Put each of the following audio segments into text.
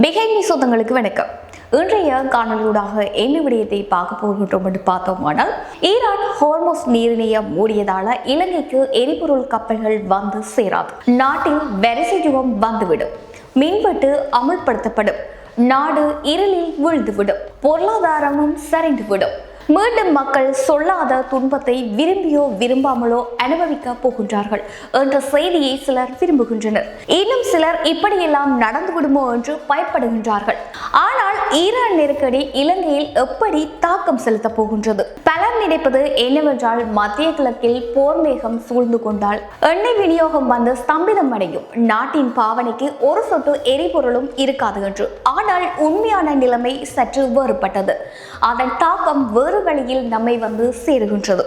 பிகைனி சொந்தங்களுக்கு வணக்கம். இன்றைய காணொலியூடாக என்ன விடயத்தை பார்க்க போகின்றோம் என்று பார்த்தோமானால், ஈரான் ஹோர்முஸ் நீரிணையை மூடியதால இலங்கைக்கு எரிபொருள் கப்பல்கள் வந்து சேராது. நாட்டில் வரிசை யுகம் வந்துவிடும். மின்வெட்டு அமுல்படுத்தப்படும். நாடு இருளில் வீழ்ந்துவிடும். பொருளாதாரமும் சரிந்துவிடும். மீண்டும் மக்கள் சொல்லாத துன்பத்தை விரும்பியோ விரும்பாமலோ அனுபவிக்க போகின்றார்கள் என்ற செய்தியை சிலர் விரும்புகின்றனர். இன்னும் சிலர் இப்படியெல்லாம் நடந்துவிடுமோ என்று பயப்படுகின்றார்கள். ஆனால் ஈரான் நெருக்கடி இலங்கையில் எப்படி தாக்கம் செலுத்த போகின்றது? பலர் நினைப்பது என்னவென்றால், மத்திய கிழக்கில் போர் மேகம் சூழ்ந்து கொண்டால் எண்ணெய் விநியோகம் வந்து ஸ்தம்பிதம் அடையும். நாட்டின் பாவனைக்கு ஒரு சொட்டு எரிபொருளும் இருக்காது என்று. ஆனால் உண்மையான நிலைமை சற்று வேறுபட்டது. அதன் தாக்கம் வேறு வழியில் நம்மை வந்து சேருகின்றது.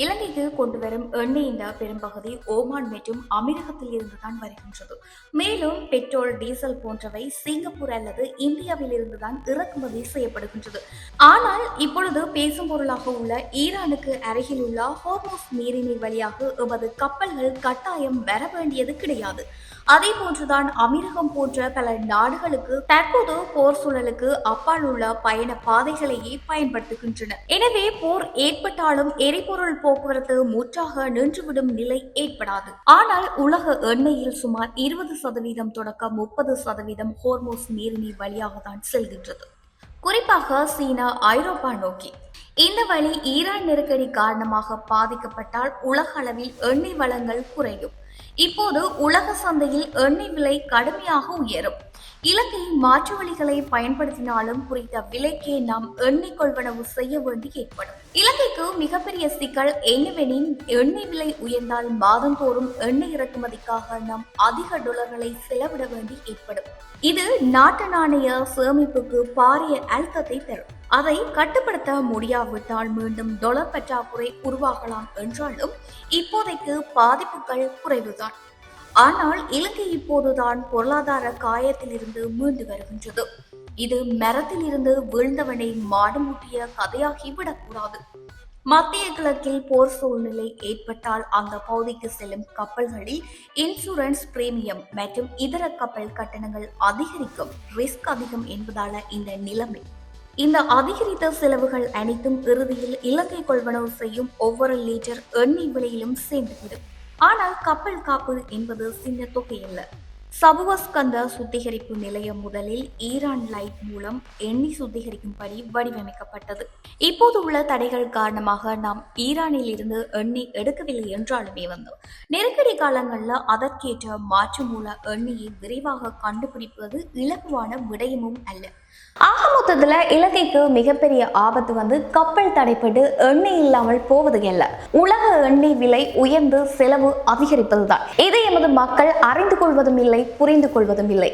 இலங்கைக்கு கொண்டு வரும் எண்ணெயின் பெரும்பகுதி ஓமான் மற்றும் அமீரகத்தில் இருந்துதான் வருகின்றது. மேலும் பெட்ரோல், டீசல் போன்றவை சிங்கப்பூர் அல்லது இந்தியாவில் இருந்துதான் இறக்குமதி செய்யப்படுகின்றது. ஆனால் இப்பொழுது பேசும் பொருளாக உள்ள ஈரானுக்கு அருகில் உள்ள ஹோர்முஸ் நீரிணை வழியாக எமது கப்பல்கள் கட்டாயம் வர வேண்டியது கிடையாது. அதே போன்றுதான் அமீரகம் போன்ற பல நாடுகளுக்கு தற்போது போர் சூழலுக்கு அப்பால் உள்ள பயண பாதைகளையே பயன்படுத்துகின்றன. எனவே போர் ஏற்பட்டாலும் எரிபொருள் போக்குவரத்து முற்றாக நின்றுவிடும் நிலை ஏற்படாது. ஆனால் உலக எண்ணெயில் சுமார் 20% தொடக்கம் 30% ஹோர்முஸ் நீரிணை வழியாக தான் செல்கின்றது. குறிப்பாக சீனா, ஐரோப்பா நோக்கி. இந்த வழி ஈரான் நெருக்கடி காரணமாக பாதிக்கப்பட்டால் உலக அளவில் எண்ணெய் வளங்கள் குறையும். இப்போது உலக சந்தையில் எண்ணெய் விலை கடுமையாக உயரும். இலங்கை மாற்று வழிகளை பயன்படுத்தினாலும் குறித்த விலைக்கே நாம் எண்ணெய் கொள்வனவு செய்ய வேண்டி ஏற்படும். இலங்கைக்கு மிகப்பெரிய சிக்கல் என்னவெனில், எண்ணெய் விலை உயர்ந்தால் மாதந்தோறும் எண்ணெய் இறக்குமதிக்காக நாம் அதிக டாலர்களை செலவிட வேண்டி ஏற்படும். இது நாட்டு நாணய சேமிப்புக்கு பாரிய அழுத்தத்தை தரும். அதை கட்டுப்படுத்த முடியாவிட்டால் மீண்டும் டாலர் பற்றாக்குறை உருவாகலாம் என்றாலும் இப்போதைக்கு பாதிப்புகள் குறைவுதான். ஆனால் இலங்கை இப்போதுதான் பொருளாதார காயத்திலிருந்து மீண்டு வருகின்றது. இது மரத்தில் இருந்து வீழ்ந்தவனை மாடுமூட்டிய கதையாகிவிடக்கூடாது. மத்திய கிழக்கில் போர் சூழ்நிலை ஏற்பட்டால் அந்த பகுதிக்கு செல்லும் கப்பல்களில் இன்சூரன்ஸ் பிரீமியம் மற்றும் இதர கப்பல் கட்டணங்கள் அதிகரிக்கும். ரிஸ்க் அதிகம் என்பதால இந்த நிலைமை. இந்த அதிகரித்த செலவுகள் அனைத்தும் இறுதியில் இலங்கை கொள்வனவு செய்யும் ஒவ்வொரு லிட்டர் எண்ணெய் விலையிலும் சேர்ந்துவிடும். ஆனால் கப்பல் காப்பு என்பது சின்ன தொகையல்ல. சபுவஸ்கந்த சுத்திகரிப்பு நிலையம் முதலில் ஈரான் லைட் மூலம் எண்ணெய் சுத்திகரிக்கும்படி வடிவமைக்கப்பட்டது. இப்போது உள்ள தடைகள் காரணமாக நாம் ஈரானில் இருந்து எண்ணெய் எடுக்கவில்லை என்றாலுமே நெருக்கடி காலங்களில் அதற்கேற்ற மாற்று மூல எண்ணெயை விரைவாக கண்டுபிடிப்பது இலகுவான விடயமும் அல்ல. ஆக மொத்தத்துல இலங்கைக்கு மிகப்பெரிய ஆபத்து கப்பல் தடைப்பட்டு எண்ணெய் இல்லாமல் போவது அல்ல, உலக எண்ணெய் விலை உயர்ந்து செலவு அதிகரிப்பதுதான். இதை எமது மக்கள் அறிந்து கொள்வதும் இல்லை, புரிந்து கொள்வதும் இல்லை.